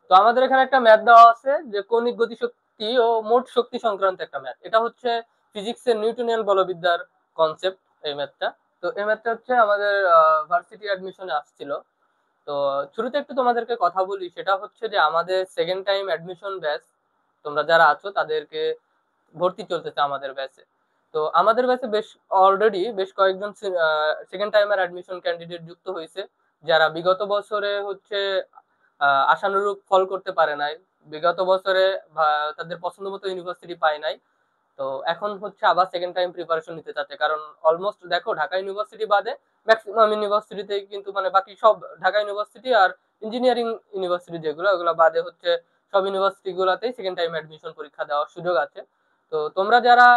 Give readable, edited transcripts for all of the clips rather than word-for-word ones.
তো আমাদের এখানে একটা ম্যাথ দেওয়া আছে যে কৌণিক গতিশক্তি ও মোট শক্তি সংক্রান্ত একটা ম্যাথ। এটা হচ্ছে ফিজিক্সের নিউটনিয়ান বলবিদ্যার কনসেপ্ট, এই ম্যাথটা। তো এই ম্যাথটা হচ্ছে আমাদের ভার্সিটি অ্যাডমিশনে আসছিল। তো শুরুতে একটু তোমাদেরকে কথা বলি, সেটা হচ্ছে যে আমাদের সেকেন্ড টাইম অ্যাডমিশন ব্যাচ, তোমরা যারা আছো তাদেরকে ভর্তি চলতেছে আমাদের ব্যাচে। তো আমাদের ব্যাচে অলরেডি বেশ কয়েকজন সেকেন্ড টাইমের অ্যাডমিশন ক্যান্ডিডেট যুক্ত হয়েছে, যারা বিগত বছরে হচ্ছে আশানুরূপ ফল করতে পারে নাই, বিগত বছরে তাদের পছন্দ মতো ইউনিভার্সিটি পায় নাই। তো এখন হচ্ছে আবার সেকেন্ড টাইম প্রিপারেশন নিতে চাচ্ছে, কারণ অলমোস্ট দেখো ঢাকা ইউনিভার্সিটি বাদে ম্যাক্সিমাম ইউনিভার্সিটিতে কিন্তু মানে বাকি সব, ঢাকা ইউনিভার্সিটি আর ইঞ্জিনিয়ারিং ইউনিভার্সিটি যেগুলো, ওগুলো বাদে হচ্ছে সব ইউনিভার্সিটি গুলাতেই সেকেন্ড টাইম অ্যাডমিশন পরীক্ষা দেওয়ার সুযোগ আছে। তো তোমরা যারা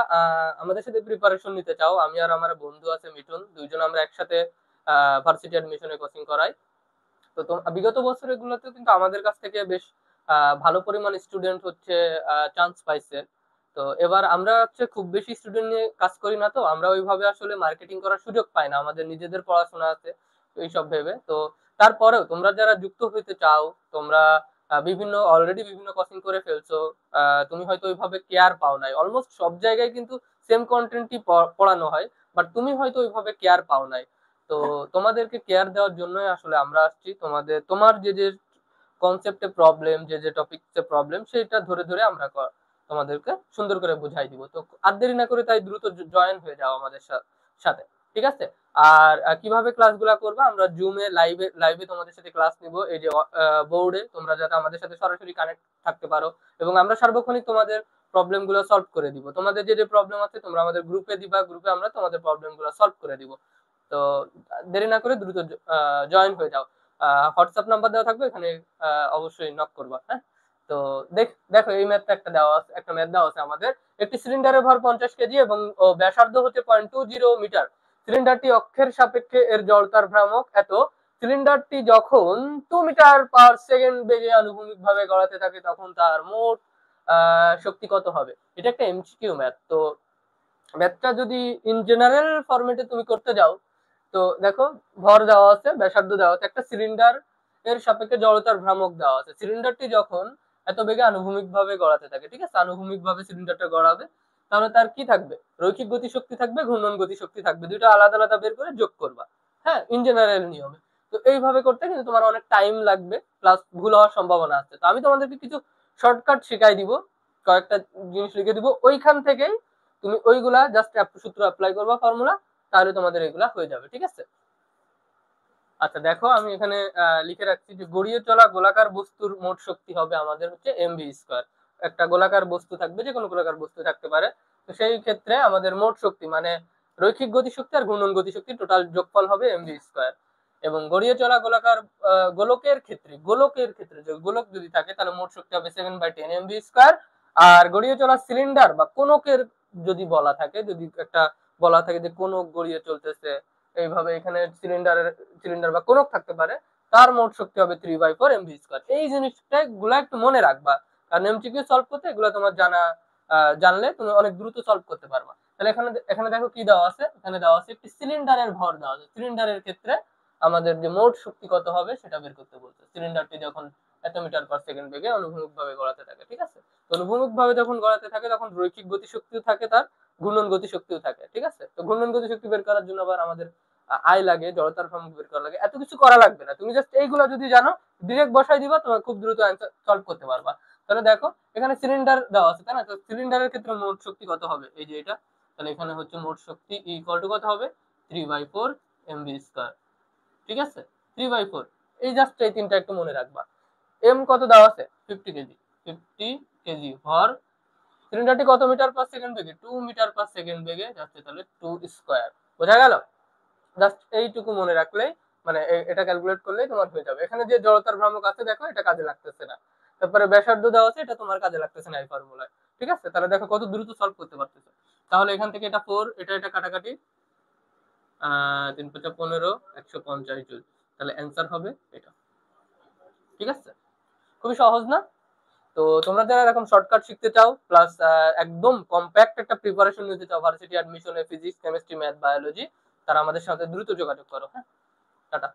আমাদের সাথে প্রিপারেশন নিতে চাও, আমি আর আমার বন্ধু আছে মিঠুন, দুইজন আমরা একসাথে ভার্সিটি অ্যাডমিশনে কোচিং করাই। তো বিগত বছরগুলোতে কিন্তু আমাদের কাছ থেকে বেশ ভালো পরিমাণ স্টুডেন্ট হচ্ছে চান্স পাইছে। তো এবার আমরা হচ্ছে খুব বেশি স্টুডেন্ট নিয়ে কাজ করি না, তো আমরা ওইভাবে আসলে মার্কেটিং করার সুযোগ পাই না, আমাদের নিজেদের পড়াশোনা আছে এইসব ভেবে। তো তারপরেও তোমরা যারা যুক্ত হইতে চাও, তোমরা বিভিন্ন অলরেডি বিভিন্ন কোচিং করে ফেলছো, তুমি হয়তো ওইভাবে কেয়ার পাও নাই, অলমোস্ট সব জায়গায় কিন্তু সেম কন্টেন্টই পড়ানো হয়, বাট তুমি হয়তো ওইভাবে কেয়ার পাও নাই। তো তোমাদেরকে কেয়ার দেওয়ার জন্যই আসলে আমরা আসছি, তোমার যে যে কনসেপ্টে প্রবলেম, যে যে টপিকসে প্রবলেম, সেটা ধরে ধরে আমরা তোমাদেরকে সুন্দর করে বুঝাই দিব। তো আর দেরি না করে তাই দ্রুত জয়েন হয়ে যাও আমাদের সাথে, ঠিক আছে? আর কিভাবে ক্লাসগুলো করবা, আমরা জুমে লাইভে লাইভে তোমাদের সাথে ক্লাস নিব, এই যে বোর্ডে তোমরা যাতে আমাদের সাথে সরাসরি কানেক্ট থাকতে পারো, এবং আমরা সার্বক্ষণিক তোমাদের প্রবলেম গুলো সলভ করে দিব। তোমাদের যে যে প্রবলেম আছে তোমরা আমাদের গ্রুপে দিবা, গ্রুপে আমরা তোমাদের প্রবলেম গুলো সলভ করে দিব। তো দেরি না করে দ্রুত জয়েন হয়ে যাও। হোয়াটসঅ্যাপ নাম্বার দেওয়া থাকবে এখানে, অবশ্যই নক করবা, হ্যাঁ? তো দেখো এই ম্যাথটা একটা ম্যাথ দেওয়া আছে আমাদের। একটি সিলিন্ডারের ভর 50 কেজি এবং ব্যাসার্ধ হচ্ছে 0.20 মিটার। সিলিন্ডারটি অক্ষের সাপেক্ষে এর জড়তার ভ্রামক এত। সিলিন্ডারটি যখন 2 মিটার পার সেকেন্ড বেগে আনুভূমিক ভাবে গড়াতে থাকে তখন তার মোট শক্তি কত হবে? এটা একটা এমসিকিউ ম্যাথ। তো ম্যাথটা যদি ইন জেনারেল ফরম্যাটে তুমি করতে যাও, তো দেখো ভর দেওয়া আছে, ব্যাসার্ধ দেওয়া আছে, একটা সিলিন্ডার এর সাপেক্ষে জড়তার ভ্রামক দেওয়া আছে। সিলিন্ডারটি যখন এত বেগে আনুভূমিক ভাবে গড়াতে থাকে, ঠিক আছে, আনুভূমিক ভাবে সিলিন্ডারটা গড়াবে, তাহলে তার কি থাকবে? রৈখিক গতিশক্তি থাকবে, ঘূর্ণন গতিশক্তি থাকবে, দুইটা আলাদা আলাদা বের করে যোগ করবা, হ্যাঁ, ইন জেনারেল নিয়মে। তো এইভাবে করতে কিন্তু তোমার অনেক টাইম লাগবে, প্লাস ভুল হওয়ার সম্ভাবনা আছে। তো আমি তোমাদেরকে কিছু শর্টকাট শিখাই দিব, কয়েকটা জিনিস লিখে দিব, ওইখান থেকেই তুমি ওইগুলা জাস্ট সূত্র অ্যাপ্লাই করবা, ফর্মুলা, তাহলে তোমাদের এগুলা হয়ে যাবে, ঠিক আছে? আচ্ছা দেখো আমি এখানে লিখে রাখছি যে গড়িয়ে চলা গোলাকার বস্তুর মোট শক্তি হবে আমাদের হচ্ছে mv²। একটা গোলাকার বস্তু থাকবে, যে কোনো গোলাকার বস্তু থাকতে পারে। তো সেই ক্ষেত্রে আমাদের মোট শক্তি মানে রৈখিক গতিশক্তি আর ঘূর্ণন গতিশক্তি টোটাল যোগফল হবে mv²। এবং গড়িয়ে চলা গোলাকার গোলকের ক্ষেত্রে যে গোলক যদি থাকে তাহলে মোট শক্তি হবে 7/10 mv²। আর গড়িয়ে চলা সিলিন্ডার বা কোনকের যদি বলা থাকে, যদি একটা বলা থাকে যে কোনক গড়িয়ে চলতেছে, এইভাবে এখানে সিলিন্ডার বা কোনক থাকতে পারে, তার মোট শক্তি হবে 3/4 mv²। এই জিনিসটা গুলা একটু মনে রাখবা, কারণ এমসিকিউ সলভ করতে এগুলো তোমার জানলে তুমি অনেক দ্রুত সলভ করতে পারবা। তাহলে এখানে এখানে দেখো কি দেওয়া আছে, এখানে দেওয়া আছে একটি সিলিন্ডারের ভর দেওয়া আছে। সিলিন্ডারের ক্ষেত্রে আমাদের যে মোট শক্তি কত হবে সেটা বের করতে বলছে। সিলিন্ডারটি যখন এত মিটার পার সেকেন্ড বেগে অনুভূমিক ভাবে গড়াতে থাকে, ঠিক আছে? তো অনুভূমিক ভাবে যখন গড়াতে থাকে তখন রৈখিক গতিশক্তিও থাকে, তার ঘূর্ণন গতিশক্তিও থাকে, ঠিক আছে? তো ঘূর্ণন গতিশক্তি বের করার জন্য আবার আমাদের আয় লাগে, জড়তার ভ্রামক বের করা লাগে। এত কিছু করা লাগবে না, তুমি জাস্ট এইগুলো যদি জানো ডিরেক্ট বসাই দিবা, তোমার খুব দ্রুত অ্যান্সার সলভ করতে পারবা। তাহলে দেখো এখানে সিলিন্ডার দেওয়া আছে, তাই না? তো সিলিন্ডারের ক্ষেত্রে মোট শক্তি কত হবে, এই যে এটা। তাহলে এখানে হচ্ছে মোট শক্তি ইকুয়াল টু কত হবে? 3/4 mv², ঠিক আছে? 3/4। এই জাস্ট এই তিনটা একটু মনে রাখবা। এম কত দেওয়া আছে? 50 কেজি। 50 কেজি ভর। সিলিন্ডারটি কত মিটার পার সেকেন্ড বেগে? 2 মিটার পার সেকেন্ড বেগে যাচ্ছে, তাহলে 2²। বোঝা গেল? জাস্ট এইটুকু মনে রাখলেই মানে এটা ক্যালকুলেট করলেই তোমার হয়ে যাবে। এখানে যে জড়তার ভ্রামক আছে দেখো, এটা কাজে লাগতেছে না। তারপরে ব্যাসার্ধ দেওয়া আছে, এটা তোমার কাজে লাগতেছে না এই ফর্মুলায়, ঠিক আছে? তাহলে দেখো কত দ্রুত সলভ করতে পারতেছে। তাহলে এখান থেকে এটা 4, এটা কাটাকাটি, 3×5 = 15, 150 জুল। তাহলে অ্যান্সার হবে এটা, ঠিক আছে? খুবই সহজ না? তো তোমরা যারা এরকম শর্টকাট শিখতে চাও, প্লাস একদম কম্প্যাক্ট একটা প্রিপারেশন নিতে চাও ভার্সিটি অ্যাডমিশনে, ফিজিক্স, কেমিস্ট্রি, ম্যাথ, বায়োলজি, তারা আমাদের সাথে দ্রুত যোগাযোগ করো, হ্যাঁ? টাটা।